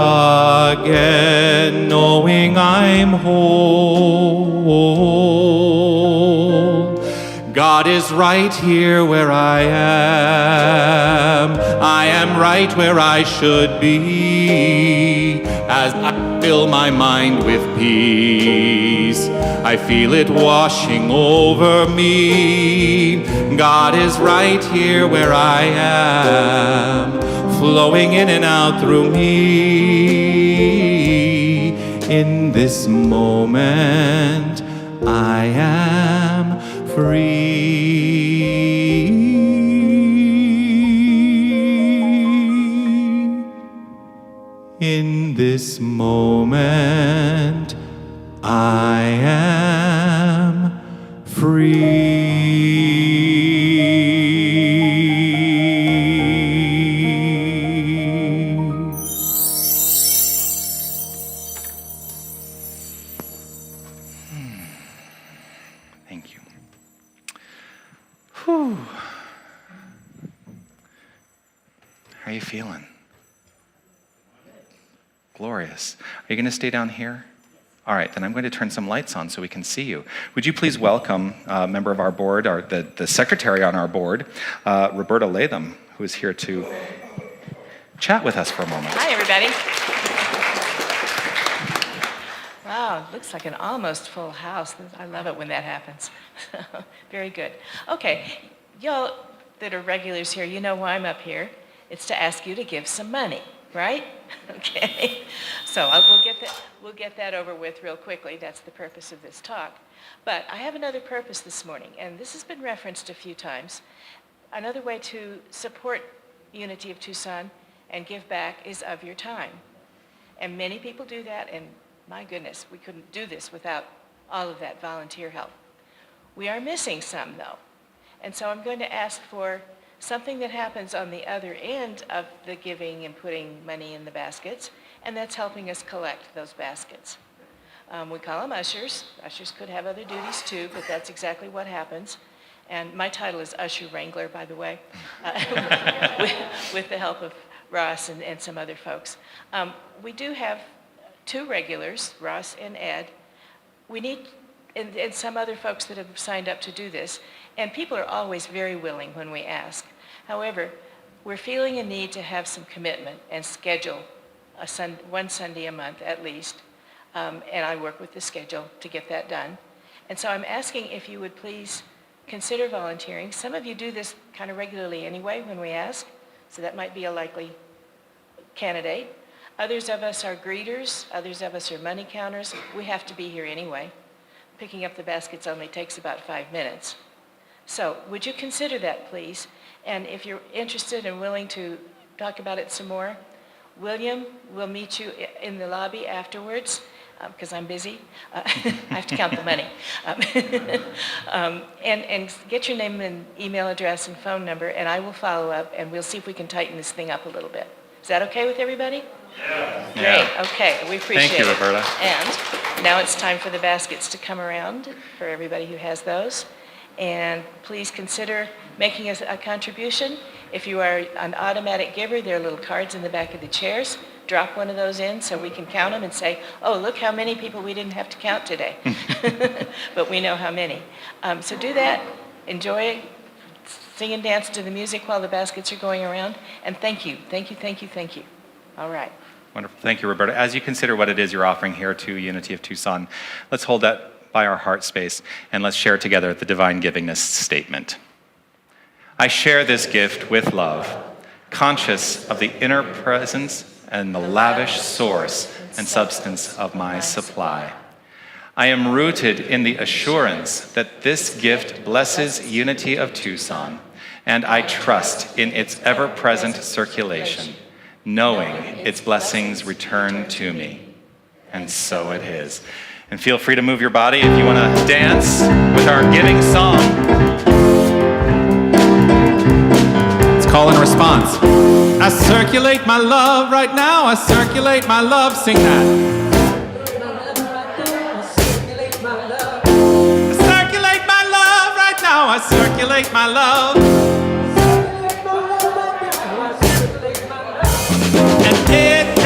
again knowing I'm whole. God is right here where I am. I am right where I should be. As I fill my mind with peace, I feel it washing over me. God is right here where I am, flowing in and out through me. In this moment, I am free. In this moment, I am free. Thank you. Whew. How are you feeling? Glorious. Are you going to stay down here? All right, then I'm going to turn some lights on so we can see you. Would you please welcome a member of our board, the secretary on our board, Roberta Latham, who is here to chat with us for a moment. Hi, everybody. Wow, looks like an almost full house. I love it when that happens. Very good. Okay, y'all that are regulars here, you know why I'm up here. It's to ask you to give some money, right? Okay. So we'll get that over with real quickly. That's the purpose of this talk. But I have another purpose this morning, and this has been referenced a few times. Another way to support Unity of Tucson and give back is of your time. And many people do that, and my goodness, we couldn't do this without all of that volunteer help. We are missing some, though. And so I'm going to ask for something that happens on the other end of the giving and putting money in the baskets, and that's helping us collect those baskets. We call them ushers. Ushers could have other duties too, but that's exactly what happens. And my title is Usher Wrangler, by the way, with the help of Ross and some other folks. We do have two regulars, Ross and Ed. We need, and some other folks that have signed up to do this, and people are always very willing when we ask. However, we're feeling a need to have some commitment and schedule one Sunday a month at least, and I work with the schedule to get that done. And so I'm asking if you would please consider volunteering. Some of you do this kind of regularly anyway when we ask, so that might be a likely candidate. Others of us are greeters, others of us are money counters. We have to be here anyway. Picking up the baskets only takes about 5 minutes. So would you consider that, please? And if you're interested and willing to talk about it some more, William will meet you in the lobby afterwards, because I'm busy. I have to count the money. And get your name and email address and phone number, and I will follow up, and we'll see if we can tighten this thing up a little bit. Is that okay with everybody? Yeah. Great, okay, we appreciate it. Thank you, Roberta. And now it's time for the baskets to come around for everybody who has those. And please consider making a contribution. If you are an automatic giver, there are little cards in the back of the chairs. Drop one of those in so we can count them and say, oh, look how many people we didn't have to count today. But we know how many. So do that, enjoy, sing and dance to the music while the baskets are going around. And thank you, thank you, thank you, thank you. All right. Wonderful. Thank you, Roberta. As you consider what it is you're offering here to Unity of Tucson, let's hold that by our heart space, and let's share together the divine givingness statement. I share this gift with love, conscious of the inner presence and the lavish source and substance of my supply. I am rooted in the assurance that this gift blesses Unity of Tucson, and I trust in its ever-present circulation, knowing its blessings return to me. And so it is. And feel free to move your body if you want to dance with our giving song. It's call and response. I circulate my love right now. I circulate my love. Sing that. I circulate my love right now. I circulate my love. And it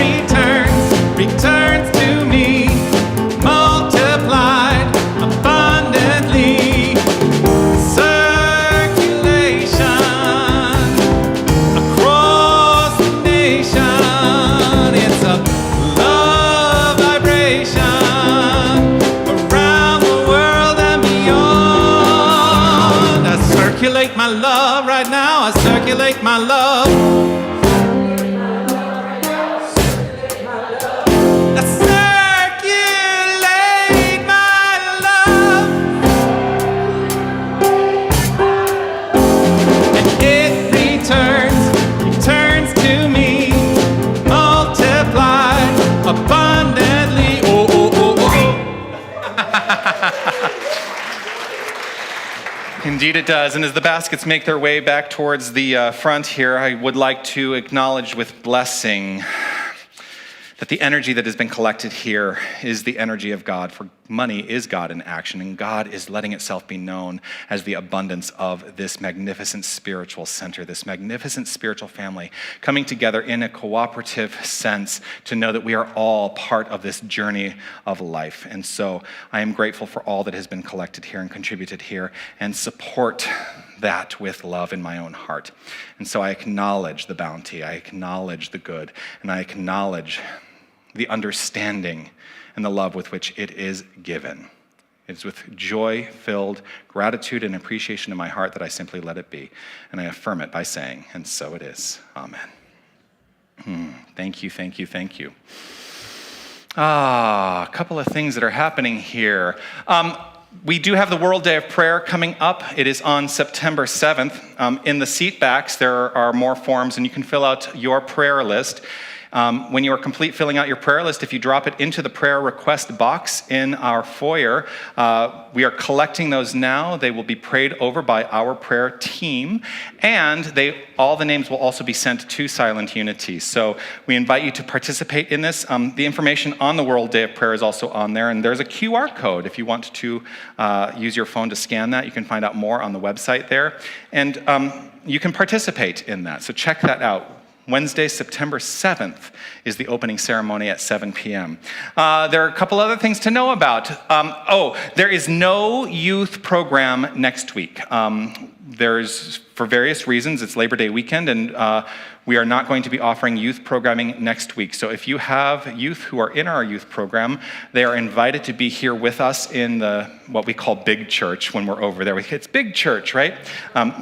returns to me, multiplied abundantly. Circulation across the nation. It's a love vibration around the world and beyond. I circulate my love right now. I circulate my love. Abundantly. Oh, oh, oh, oh. Indeed it does. And as the baskets make their way back towards the front here, I would like to acknowledge with blessing that the energy that has been collected here is the energy of God. For money is God in action, and God is letting itself be known as the abundance of this magnificent spiritual center, this magnificent spiritual family, coming together in a cooperative sense to know that we are all part of this journey of life. And so I am grateful for all that has been collected here and contributed here, and support that with love in my own heart. And so I acknowledge the bounty, I acknowledge the good, and I acknowledge the understanding and the love with which it is given. It's with joy-filled gratitude and appreciation in my heart that I simply let it be. And I affirm it by saying, and so it is. Amen. Thank you, thank you, thank you. A couple of things that are happening here. We do have the World Day of Prayer coming up. It is on September 7th. In the seat backs, there are more forms, and you can fill out your prayer list. When you are complete filling out your prayer list, if you drop it into the prayer request box in our foyer, we are collecting those now. They will be prayed over by our prayer team, and all the names will also be sent to Silent Unity. So we invite you to participate in this. The information on the World Day of Prayer is also on there, and there's a QR code. If you want to use your phone to scan that, you can find out more on the website there, and you can participate in that. So check that out. Wednesday, September 7th is the opening ceremony at 7 p.m. There are a couple other things to know about. There is no youth program next week. There's, for various reasons, it's Labor Day weekend, and we are not going to be offering youth programming next week. So if you have youth who are in our youth program, they are invited to be here with us in what we call Big Church when we're over there. It's Big Church, right?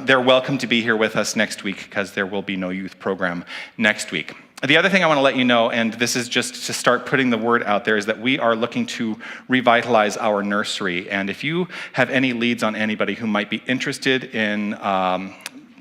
They're welcome to be here with us next week because there will be no youth program next week. The other thing I want to let you know, and this is just to start putting the word out there, is that we are looking to revitalize our nursery. And if you have any leads on anybody who might be interested in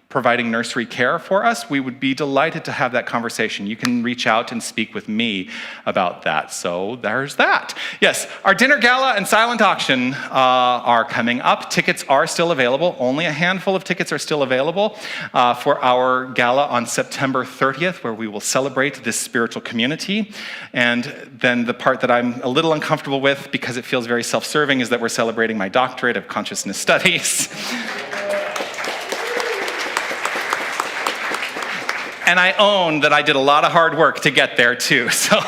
providing nursery care for us, we would be delighted to have that conversation. You can reach out and speak with me about that. So there's that. Yes, our dinner gala and silent auction are coming up. Tickets are still available. Only a handful of tickets are still available for our gala on September 30th, where we will celebrate this spiritual community. And then the part that I'm a little uncomfortable with, because it feels very self-serving, is that we're celebrating my doctorate of consciousness studies. And I own that I did a lot of hard work to get there too. So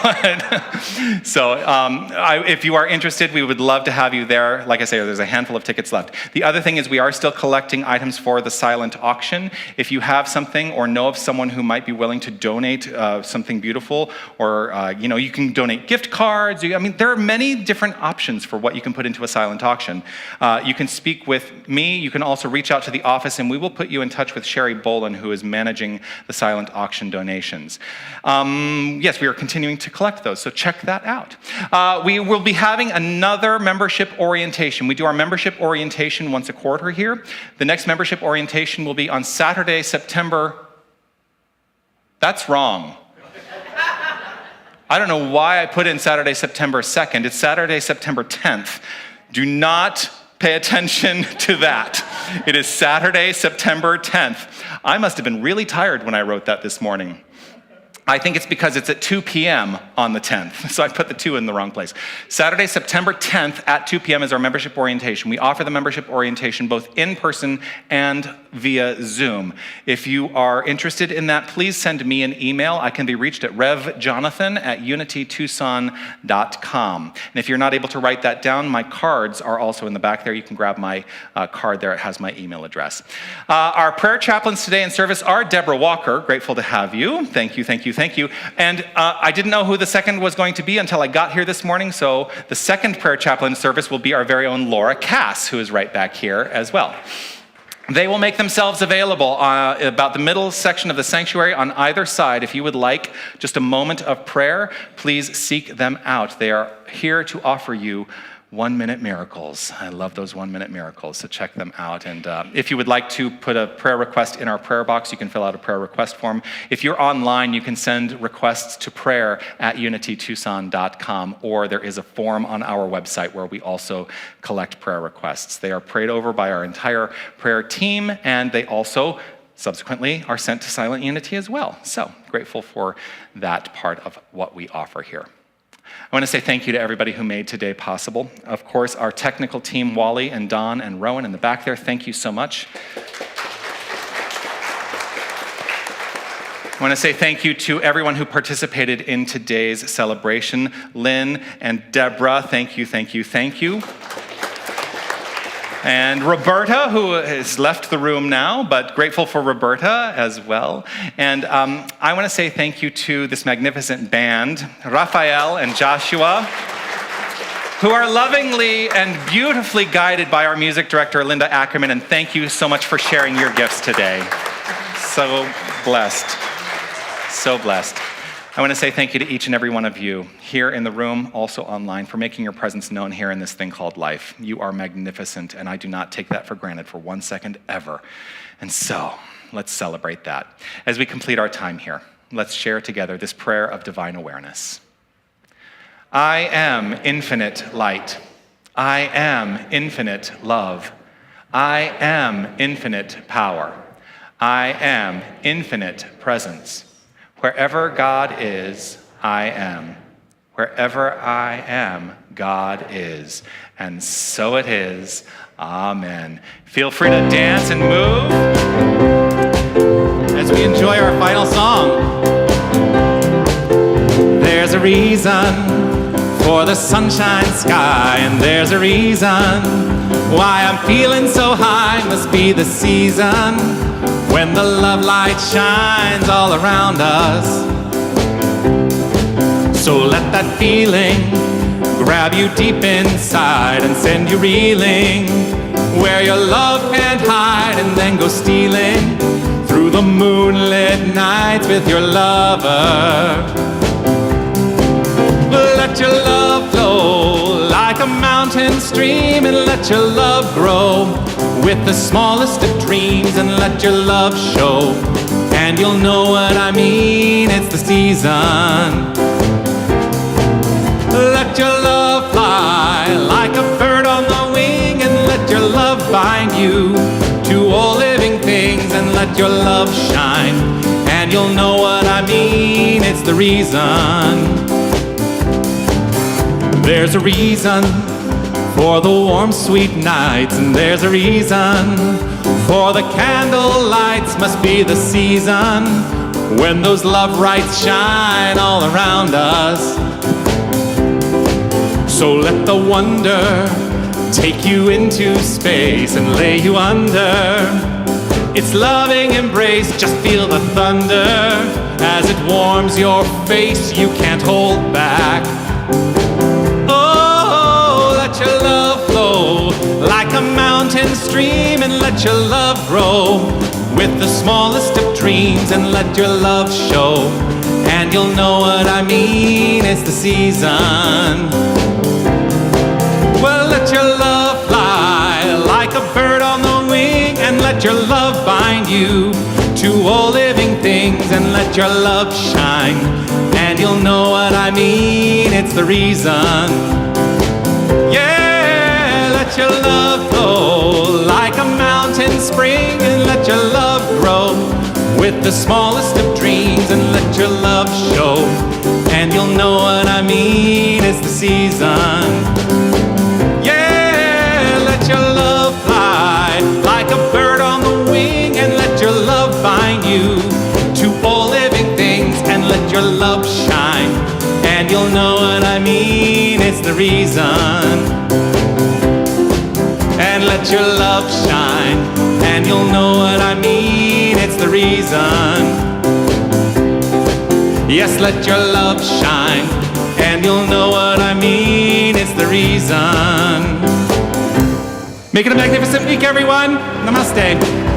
if you are interested, we would love to have you there. Like I say, there's a handful of tickets left. The other thing is we are still collecting items for the silent auction. If you have something or know of someone who might be willing to donate something beautiful, or you can donate gift cards. There are many different options for what you can put into a silent auction. You can speak with me. You can also reach out to the office, and we will put you in touch with Sherry Bolin, who is managing the silent auction donations. Yes, we are continuing to collect those, so check that out. We will be having another membership orientation. We do our membership orientation once a quarter here. The next membership orientation will be on Saturday, September... That's wrong. I don't know why I put in Saturday, September 2nd. It's Saturday, September 10th. Do not pay attention to that. It is Saturday, September 10th. I must have been really tired when I wrote that this morning. I think it's because it's at 2 p.m. on the 10th, so I put the 2 in the wrong place. Saturday, September 10th at 2 p.m. is our membership orientation. We offer the membership orientation both in person and via Zoom. If you are interested in that, please send me an email. I can be reached at revjonathan@unitytucson.com. And if you're not able to write that down, my cards are also in the back there. You can grab my card there. It has my email address. Our prayer chaplains today in service are Deborah Walker. Grateful to have you. Thank you, thank you, thank you. And I didn't know who the second was going to be until I got here this morning, so the second prayer chaplain service will be our very own Laura Cass, who is right back here as well. They will make themselves available about the middle section of the sanctuary on either side. If you would like just a moment of prayer, please seek them out. They are here to offer you 1-minute miracles. I love those 1-minute miracles, so check them out. And if you would like to put a prayer request in our prayer box, you can fill out a prayer request form. If you're online, you can send requests to prayer@unitytucson.com, or there is a form on our website where we also collect prayer requests. They are prayed over by our entire prayer team, and they also subsequently are sent to Silent Unity as well. So grateful for that part of what we offer here. I want to say thank you to everybody who made today possible. Of course, our technical team, Wally and Don and Rowan in the back there, thank you so much. I want to say thank you to everyone who participated in today's celebration. Lynn and Deborah, thank you, thank you, thank you. And Roberta, who has left the room now, but grateful for Roberta as well. And I want to say thank you to this magnificent band, Raphael and Joshua, who are lovingly and beautifully guided by our music director, Linda Ackerman, and thank you so much for sharing your gifts today. So blessed, so blessed. I want to say thank you to each and every one of you here in the room, also online, for making your presence known here in this thing called life. You are magnificent, and I do not take that for granted for 1 second ever. And so, let's celebrate that. As we complete our time here, let's share together this prayer of divine awareness. I am infinite light. I am infinite love. I am infinite power. I am infinite presence. Wherever God is, I am. Wherever I am, God is. And so it is. Amen. Feel free to dance and move as we enjoy our final song. There's a reason for the sunshine sky, and there's a reason why I'm feeling so high. Must be the season when the love light shines all around us. So let that feeling grab you deep inside and send you reeling where your love can't hide, and then go stealing through the moonlit nights with your lover. Let your love flow like a mountain stream, and let your love grow with the smallest of dreams, and let your love show, and you'll know what I mean. It's the season. Let your love fly like a bird on the wing, and let your love bind you to all living things, and let your love shine, and you'll know what I mean. It's the reason. There's a reason for the warm, sweet nights, and there's a reason for the candle lights. Must be the season when those love lights shine all around us. So let the wonder take you into space and lay you under its loving embrace. Just feel the thunder as it warms your face. You can't hold back. Let your love flow like a mountain stream, and let your love grow with the smallest of dreams, and let your love show. And you'll know what I mean, it's the season. Well, let your love fly like a bird on the wing, and let your love bind you to all living things, and let your love shine. And you'll know what I mean, it's the reason. Yeah, let your love flow like a mountain spring, and let your love grow with the smallest of dreams, and let your love show. And you'll know what I mean, it's the season. Yeah, let your love fly like a bird on the wing, and let your love bind you to all living things, and let your love shine. And you'll know what I mean, it's the reason. And let your love shine, and you'll know what I mean, it's the reason. Yes, let your love shine, and you'll know what I mean, it's the reason. Make it a magnificent week, everyone. Namaste.